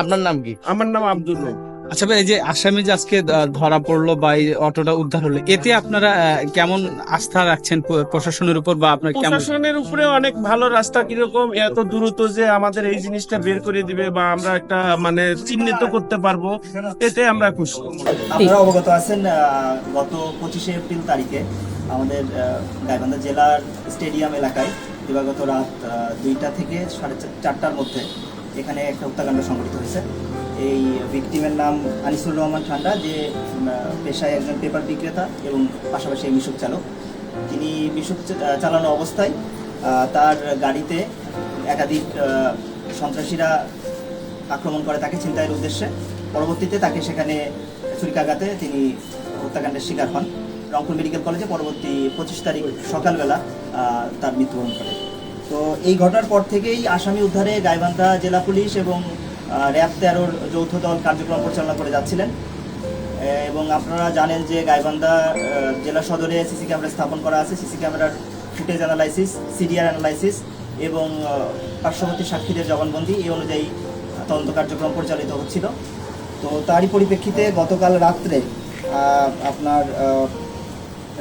আপনার নাম কি? আমার নাম আব্দুল রব। আচ্ছা ভাই, এই যে আসামি যে আজকে ধরা পড়লো বা এই অটোটা উদ্ধার হলো, এতে আপনারা কেমন আস্থা রাখছেন প্রশাসনের উপর, বা আপনার কেমন? প্রশাসনের উপরে অনেক ভালো। রাস্তা কিরকম এত দ্রুত যে আমাদের এই জিনিসটা বের করে দিবে বা আমরা একটা মানে চিহ্নিত করতে পারবো, এতে আমরা খুশি। আপনারা অবগত আছেন, গত 25শে এপ্রিল তারিখে আমাদের গাইবান্ধা জেলার স্টেডিয়াম এলাকায় দিবাগত রাত 2টা থেকে 4:30টার মধ্যে এখানে একটা হত্যাকাণ্ড সংঘটিত হয়েছে। এই ভিকটিমের নাম আনিসুর রহমান ঠান্ডা, যে পেশায় একজন পেপার বিক্রেতা এবং পাশাপাশি মিশুক চালক। তিনি মিশুক চালানো অবস্থায় তার গাড়িতে একাধিক সন্ত্রাসীরা আক্রমণ করে তাকে ছিনতাইয়ের উদ্দেশ্যে। পরবর্তীতে তাকে সেখানে ছুরিকাঘাতে তিনি হত্যাকাণ্ডের শিকার হন। রংপুর মেডিকেল কলেজে পরবর্তী 25 তারিখ সকালবেলা তার মৃত্যুবরণ করে। তো এই ঘটনার পর থেকেই আসামি উদ্ধারে গাইবান্ধা জেলা পুলিশ এবং র্যাব 13-র যৌথ দল কার্যক্রম পরিচালনা করে যাচ্ছিলেন। এবং আপনারা জানেন যে গাইবান্ধা জেলা সদরে সিসি ক্যামেরা স্থাপন করা আছে। সিসি ক্যামেরার ফুটেজ অ্যানালাইসিস, সিডিআর অ্যানালাইসিস এবং পার্শ্ববর্তী সাক্ষীদের জবানবন্দি এই অনুযায়ী তদন্ত কার্যক্রম পরিচালিত হচ্ছিল। তো তারই পরিপ্রেক্ষিতে গতকাল রাত্রে আপনার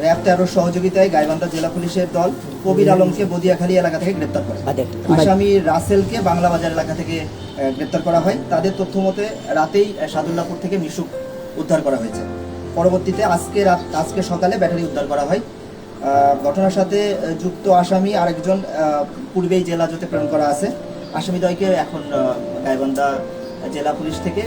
র্যাব 13-র সহযোগিতায় গাইবান্ধা জেলা পুলিশের দল কবির আলমকে বদিয়াখালী এলাকা থেকে গ্রেপ্তার করে। আসামি রাসেলকে বাংলা বাজার এলাকা থেকে গ্রেপ্তার করা হয়। তাদের তথ্য মতে রাতেই সাদুল্লাপুর থেকে মিশুক উদ্ধার করা হয়েছে। পরবর্তীতে আজকে সকালে ব্যাটারি উদ্ধার করা হয়। ঘটনার সাথে যুক্ত আসামি আরেকজন পূর্বেই জেলা জোটে প্রেরণ করা আছে। আসামিদ্বয়কে এখন গাইবান্ধা জেলা পুলিশ থেকে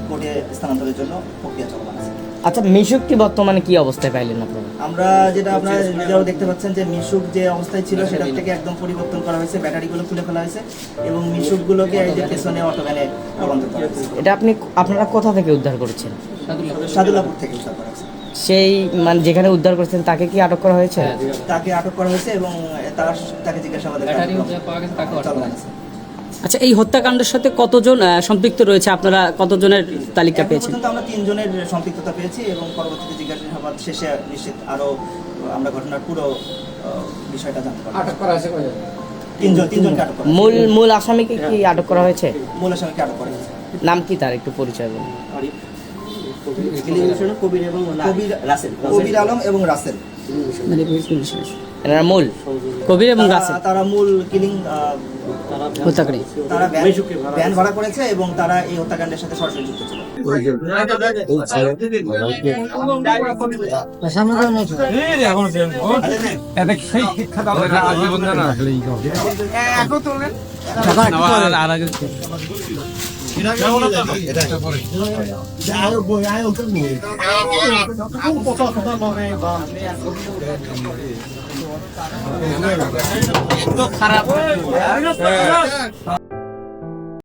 কোর্টে স্থানান্তরের জন্য প্রক্রিয়া চলমান আছে। আচ্ছা, মিশুকটি বর্তমানে কি অবস্থায় পাইলেন আপনারা? আমরা যেটা আপনারা নিজেরাও দেখতে পাচ্ছেন যে মিশুক যে অবস্থায় ছিল সেটা থেকে একদম পরিবর্তন করা হয়েছে। ব্যাটারিগুলো খুলে ফেলা হয়েছে এবং মিশুকগুলোকে এই যে পেছনে অটোভ্যানে রূপান্তর করা হয়েছে। এটা আপনারা কোথা থেকে উদ্ধার করেছেন? সাদুল্লাপুর থেকে উদ্ধার করা হয়েছে। সেই মানে যেখানে উদ্ধার করেছেন তাকে কি আটক করা হয়েছে? তাকে আটক করা হয়েছে এবং তাকে জিজ্ঞাসাবাদের চলমান আছে। আচ্ছা, এই হত্যাকাণ্ডের সাথে কতজন সম্পৃক্ত রয়েছে, আপনারা কতজনের তালিকা পেয়েছেন? পর্যন্ত আমরা 3 জনের সম্পৃক্ততা পেয়েছি এবং পরবর্তীতে জিজ্ঞাসাবাদ শেষে নিশ্চিত আরো আমরা ঘটনার পুরো বিষয়টা জানতে পারবো। আটক করা হয়েছে কয়জন? 3জনকে আটক করা হয়েছে। মূল আসামিকে কি আটক করা হয়েছে? মূল আসামিকে আটক করা হয়েছে। নাম কি তার, একটু পরিচয় বলুন। কবির আলম এবং রাসেল। এনারা মূল কবির এবং রাসেল, তারা মূল কিলিং হত্যাকারী। তারা ভ্যান ভাড়া করেছে এবং তারা এই হত্যাকাণ্ডের সাথে সরাসরি যুক্ত ছিল। খারাপ